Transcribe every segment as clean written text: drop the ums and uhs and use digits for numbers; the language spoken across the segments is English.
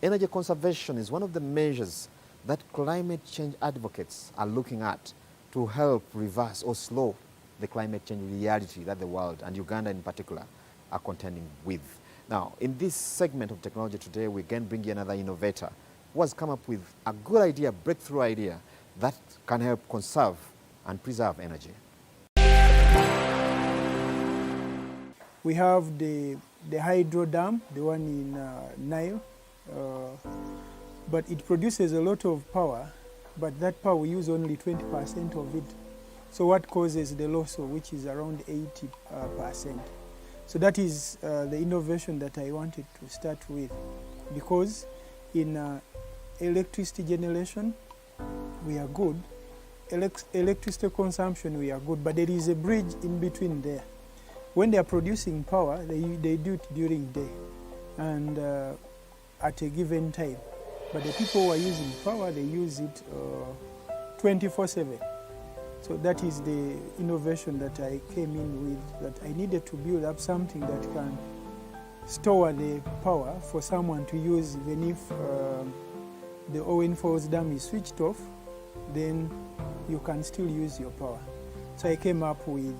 Energy conservation is one of the measures that climate change advocates are looking at to help reverse or slow the climate change reality that the world, and Uganda in particular, are contending with. Now, in this segment of technology today, we again bring you another innovator who has come up with a good idea, breakthrough idea, that can help conserve and preserve energy. We have the hydro dam, the one in Nile, but it produces a lot of power, but that power we use only 20% of it. So what causes the loss, which is around 80%. So that is the innovation that I wanted to start with, because in electricity generation, we are good. Electricity consumption, we are good, but there is a bridge in between there. When they are producing power, they do it during day and at a given time. But the people who are using power, they use it 24/7. So that is the innovation that I came in with, that I needed to build up something that can store the power for someone to use even if the Owen Falls Dam is switched off, then you can still use your power. So I came up with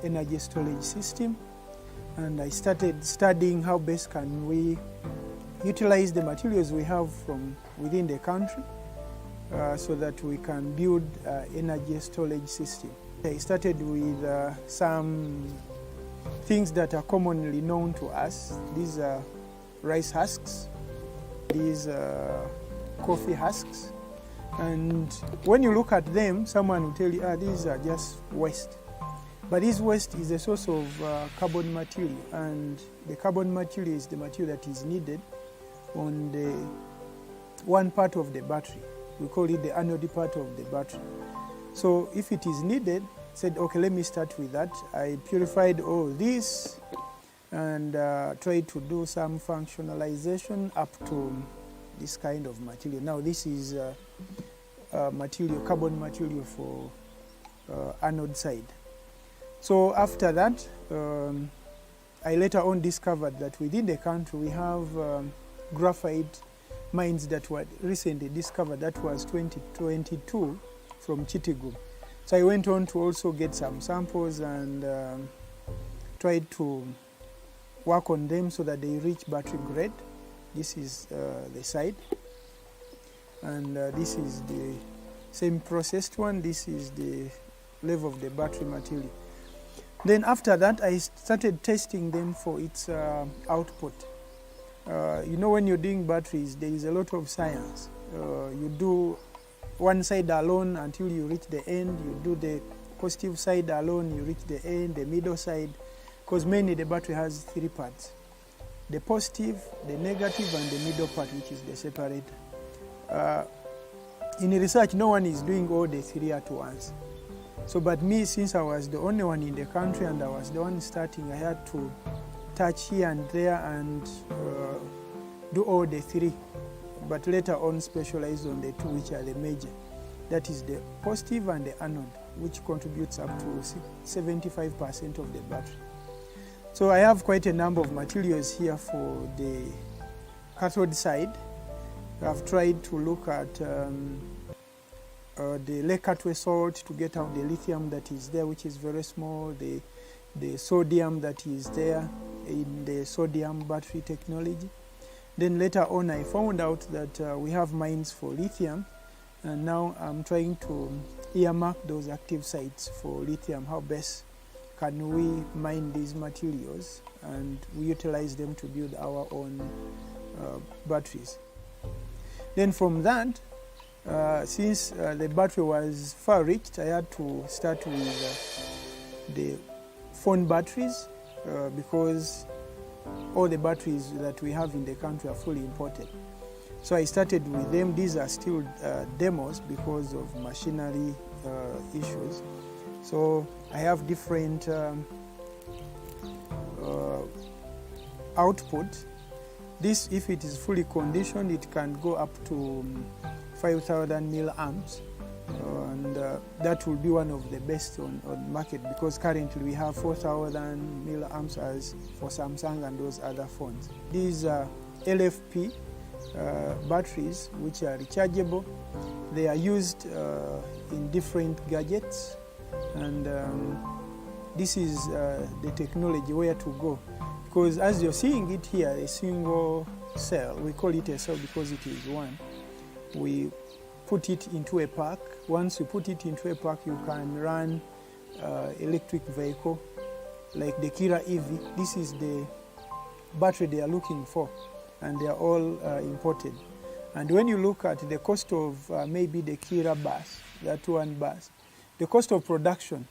energy storage system, and I started studying how best can we utilize the materials we have from within the country so that we can build energy storage system. I started with some things that are commonly known to us. These are rice husks, these are coffee husks, and when you look at them, someone will tell you, these are just waste. But this waste is a source of carbon material, and the carbon material is the material that is needed on the one part of the battery. We call it the anode part of the battery. So if it is needed, I said, okay, let me start with that. I purified all this and tried to do some functionalization up to this kind of material. Now this is material, carbon material for anode side. So after that, I later on discovered that within the country we have graphite mines that were recently discovered. That was 2022 from Chitigum. So I went on to also get some samples and tried to work on them so that they reach battery grade. This is the side, and this is the same processed one. This is the level of the battery material. Then after that, I started testing them for its output. You know, when you're doing batteries, there is a lot of science. You do one side alone until you reach the end. You do the positive side alone, you reach the end, the middle side, because mainly the battery has three parts: the positive, the negative, and the middle part, which is the separator. In research, no one is doing all the three at once. So, but me, since I was the only one in the country and I was the one starting, I had to touch here and there and do all the three, but later on specialize on the two which are the major. That is the positive and the anode, which contributes up to 75% of the battery. So I have quite a number of materials here for the cathode side. I've tried to look at the Lake Atwe salt to get out the lithium that is there, which is very small, the sodium that is there in the sodium battery technology. Then later on I found out that we have mines for lithium, and now I'm trying to earmark those active sites for lithium. How best can we mine these materials and we utilize them to build our own batteries. Then from that, since the battery was far-reached, I had to start with the phone batteries because all the batteries that we have in the country are fully imported. So I started with them. These are still demos because of machinery issues. So I have different output. This, if it is fully conditioned, it can go up to 5,000 milliamps, and that will be one of the best on market, because currently we have 4,000 milliamps as for Samsung and those other phones. These are LFP batteries which are rechargeable. They are used in different gadgets, and this is the technology where to go. Because as you're seeing it here, a single cell, we call it a cell because it is one. We put it into a pack. Once you put it into a pack, you can run electric vehicle like the Kira EV. This is the battery they are looking for, and they are all imported. And when you look at the cost of maybe the Kira bus, that one bus, the cost of production,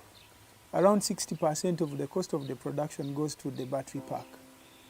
around 60% of the cost of the production goes to the battery pack.